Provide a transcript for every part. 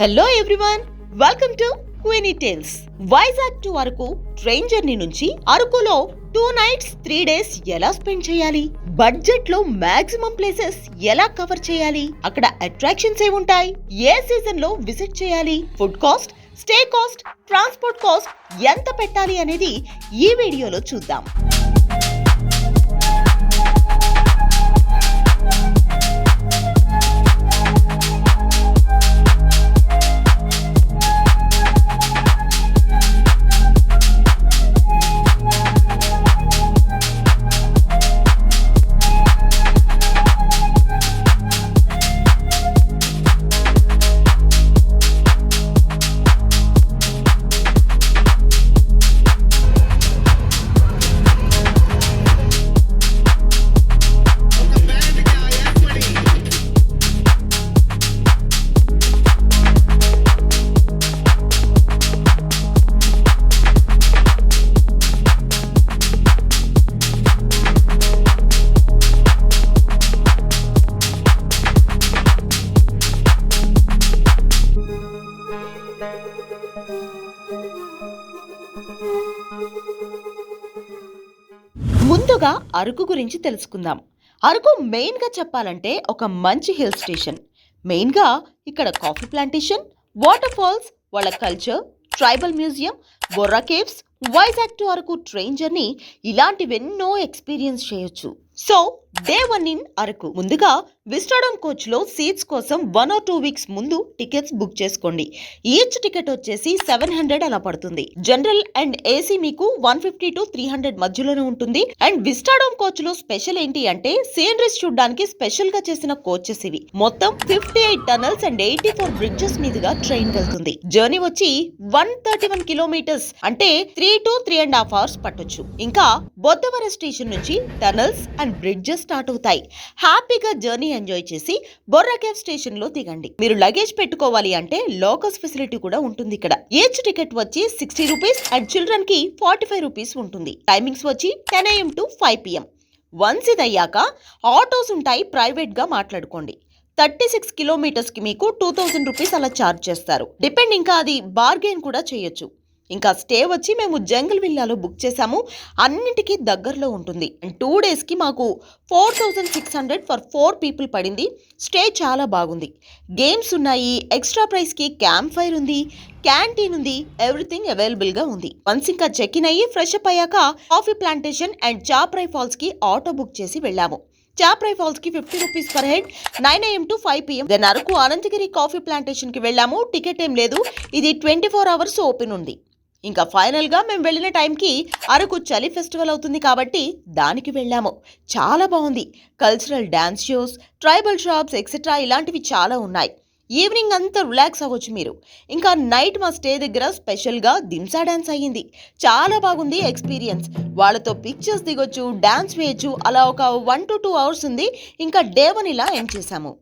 Hello everyone, welcome to Queenie Tales. Vizag to Araku train journey నుంచి అరకులో 2 nights 3 days ఎలా spend చేయాలి, బడ్జెట్ లో మాక్సిమం ప్లేసెస్ ఎలా కవర్ చేయాలి, అక్కడ అట్రాక్షన్స్ ఏముంటాయి, ఏ సీజన్ లో విజిట్ చేయాలి, food cost, stay cost, transport cost ఎంత పెట్టాలి అనేది ఈ వీడియోలో చూద్దాం. ముందుగా అరకు గురించి తెలుసుకుందాం. అరకు మెయిన్ గా చెప్పాలంటే ఒక మంచి హిల్ స్టేషన్. మెయిన్ గా ఇక్కడ కాఫీ ప్లాంటేషన్, వాటర్ ఫాల్స్, వాళ్ళ culture, tribal museum, Borra caves, Vizag to Araku train journey ఇలాంటివెన్నో ఎక్స్పీరియన్స్ చేయొచ్చు. So day 1 in Araku. ముందుగా విస్టాడోమ్ కోచ్ లో సీట్స్ కోసం 1 or 2 weeks ముందు టికెట్స్ బుక్ చేసుకోండి. ఈచ్ టికెట్ వచ్చేసి 700 అలా పడుతుంది. జనరల్ అండ్ ఏసీ మీకు 150 to 300 మధ్యలోనే ఉంటుంది. అండ్ విస్టాడోమ్ కోచ్ లో స్పెషల్ ఏంటి అంటే సీనరీస్ చూడడానికి స్పెషల్ గా చేసిన కోచెస్ ఇవి. మొత్తం 58 టనల్స్ అండ్ 84 బ్రిడ్జెస్ మీదుగా ట్రైన్ వెళ్తుంది. జర్నీ వచ్చి 131 kilometers అంటే 3 to 3.5 hours పట్టొచ్చు. ఇంకా బొద్దవర స్టేషన్ నుంచి టనల్స్ అండ్ బ్రిడ్జెస్ స్టార్ట్ అవుతాయి. హ్యాపీగా జర్నీ ఎంజాయ్ చేసి బొర్రా కేవ్ స్టేషన్ లో దిగండి. మీరు లగేజ్ పెట్టుకోవాలి అంటే లోకల్స్ ఫెసిలిటీ కూడా ఉంటుంది ఇక్కడ. ఈచ్ టికెట్ వచ్చి 60 rupees అండ్ చిల్డ్రన్ కి 45 rupees ఉంటుంది. టైమింగ్స్ వచ్చి 10 AM to 5 PM. వన్స్ ఇది అయ్యాక ఆటోస్ ఉంటాయి, ప్రైవేట్ గా మాట్లాడుకోండి. 36 kilometers కి మీకు 2000 rupees అలా ఛార్జ్ చేస్తారు. డిపెండ్, ఇంకా అది బార్గెన్ కూడా చేయొచ్చు. ఇంకా స్టే వచ్చి మేము జంగిల్ విల్లాలో బుక్ చేసాము. అన్నిటికీ దగ్గరలో ఉంటుంది. 2 days కి మాకు 4600 ఫర్ 4 people పడింది. స్టే చాలా బాగుంది. గేమ్స్ ఉన్నాయి, ఎక్స్ట్రా ప్రైస్ కి క్యాంప్ ఫైర్ ఉంది, క్యాంటీన్ ఉంది, ఎవ్రీథింగ్ అవైలబుల్ గా ఉంది. వన్స్ ఇంకా చెక్ ఇన్ అయ్యి ఫ్రెష్ అప్ అయ్యాక coffee plantation and Chaparai falls కి ఆటో బుక్ చేసి వెళ్ళాము. చాప్రై ఫాల్స్ కి 50 rupees per head, 9 AM to 5 PM. Then Araku Ananthagiri coffee plantation కి వెళ్ళాము. టికెట్ ఏం లేదు, ఇది 24 hours ఓపెన్ ఉంది. ఇంకా ఫైనల్ గా మేము వెళ్ళిన టైంకి అరకు చలి ఫెస్టివల్ అవుతుంది కాబట్టి దానికి వెళ్ళాము. చాలా బాగుంది. Cultural dance shows, tribal shops etcetera ఇలాంటివి చాలా ఉన్నాయి. ఈవినింగ్ అంతా రిలాక్స్ అవ్వచ్చు మీరు. ఇంకా నైట్ మా స్టే దగ్గర స్పెషల్ గా దింసా డాన్స్ అయ్యింది. చాలా బాగుంది ఎక్స్పీరియన్స్. వాళ్ళతో పిక్చర్స్ దిగొచ్చు, డాన్స్ వేయచ్చు. అలా ఒక 1 to 2 hours ఉంది. ఇంకా డే 1 ఇలా ఎండ్ చేశాము.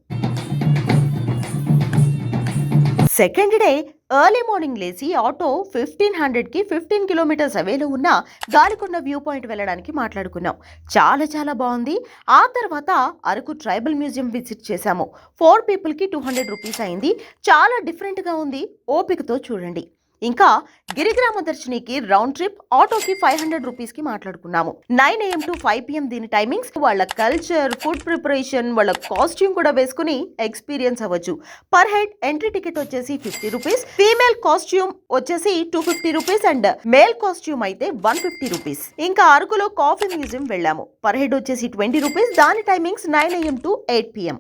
సెకండ్ డే ఎర్లీ మార్నింగ్ లేచి ఆటో 1500కి 15 kilometers అవేలో ఉన్న గాలికొండ వ్యూ పాయింట్ వెళ్ళడానికి మాట్లాడుకున్నాం. చాలా బాగుంది. ఆ తర్వాత అరకు ట్రైబల్ మ్యూజియం విజిట్ చేశాము. 4 peopleకి 200 rupees అయింది. చాలా డిఫరెంట్గా ఉంది. ఓపికతో చూడండి. ఇంకా గిరిగ్రామ దర్శనికి రౌండ్ ట్రిప్ ఆటోకి 500 rupees కి మాట్లాడుకున్నాము. 9 AM to 5 PM దీని టైమింగ్స్. వాళ్ళ కల్చర్, ఫుడ్ ప్రిపరేషన్, వాళ్ళ కాస్ట్యూమ్ కూడా వేసుకుని ఎక్స్పీరియన్స్ అవ్వచ్చు. పర్ హెడ్ ఎంట్రీ టికెట్ వచ్చేసి 50 rupees, ఫీమేల్ కాస్ట్యూమ్ వచ్చేసి 250 rupees అండ్ మేల్ కాస్ట్యూమ్ అయితే 150 rupees. ఇంకా అరకులో కాఫీ మ్యూజియం వెళ్ళాము. పర్ హెడ్ వచ్చేసి 20 rupees. దాని టైమింగ్స్ 9 AM to 8 PM.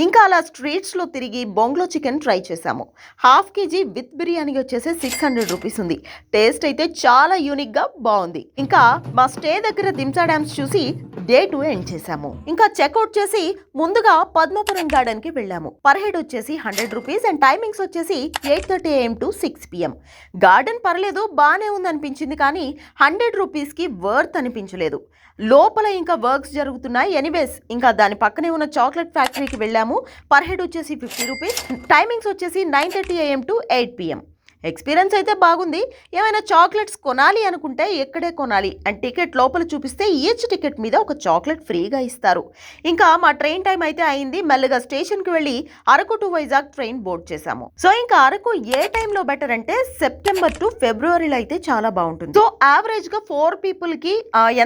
ఇంకా అలా స్ట్రీట్స్ లో తిరిగి బొంగ్లో చికెన్ ట్రై చేసాము. 1/2 kg విత్ బిర్యానీ వచ్చేసి 600 rupees ఉంది. టేస్ట్ అయితే చాలా యూనిక్ గా బాగుంది. ఇంకా మా స్టే దగ్గర దింసా డ్యామ్స్ చూసి డే 2 ఎండ్ చేసాము. ఇంకా చెక్అవుట్ చేసి ముందుగా పద్మపురం గార్డెన్ కి వెళ్ళాము. పర్ హెడ్ వచ్చేసి 100 rupees అండ్ టైమింగ్స్ వచ్చేసి 8:30 AM to 6 PM. గార్డెన్ పర్లేదు, బానే ఉంది అనిపించింది, కానీ 100 rupees కి వర్త్ అనిపించలేదు. లోపల ఇంకా వర్క్స్ జరుగుతున్నాయి. ఎనీవేస్ ఇంకా దాని పక్కనే ఉన్న చాక్లెట్ ఫ్యాక్టరీకి వెళ్ళాము. పర్ హెడ్ వచ్చేసి 50 rupees. టైమింగ్స్ వచ్చేసి 9:30 AM to 8 PM. ఎక్స్పీరియన్స్ అయితే బాగుంది. ఏమైనా చాక్లెట్స్ కొనాలి అనుకుంటే ఎక్కడే కొనాలి అండ్ టికెట్ లోపల చూపిస్తే ఈచ్ టికెట్ మీద ఒక చాక్లెట్ ఫ్రీగా ఇస్తారు. ఇంకా మా ట్రైన్ టైం అయితే అయింది. మెల్లగా స్టేషన్కి వెళ్ళి Araku to Vizag train board చేశాము. సో ఇంకా అరకు ఏ టైంలో బెటర్ అంటే సెప్టెంబర్ టు ఫిబ్రవరిలో అయితే చాలా బాగుంటుంది. సో యావరేజ్ గా 4 పీపుల్ కి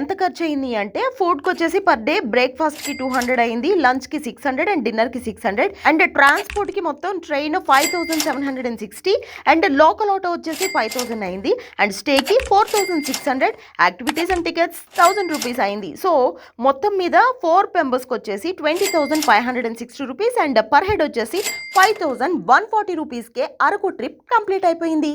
ఎంత ఖర్చు అయింది అంటే ఫుడ్ కి వచ్చేసి పర్ డే బ్రేక్ఫాస్ట్ కి 200 అయింది, లంచ్ కి 600 అండ్ డిన్నర్ కి 600 అండ్ ట్రాన్స్పోర్ట్ కి మొత్తం ట్రైన్ 5760 అండ్ లోకల్ ఆటో వచ్చేసి 5000 అయింది అండ్ స్టేకి 4600, యాక్టివిటీస్ అండ్ టికెట్స్ 1000 రూపీస్ అయింది. సో మొత్తం మీద 4 మెంబర్స్కి వచ్చేసి 20,560 రూపీస్ అండ్ పర్ హెడ్ వచ్చేసి 5140 రూపీస్కే అరకు ట్రిప్ కంప్లీట్ అయిపోయింది.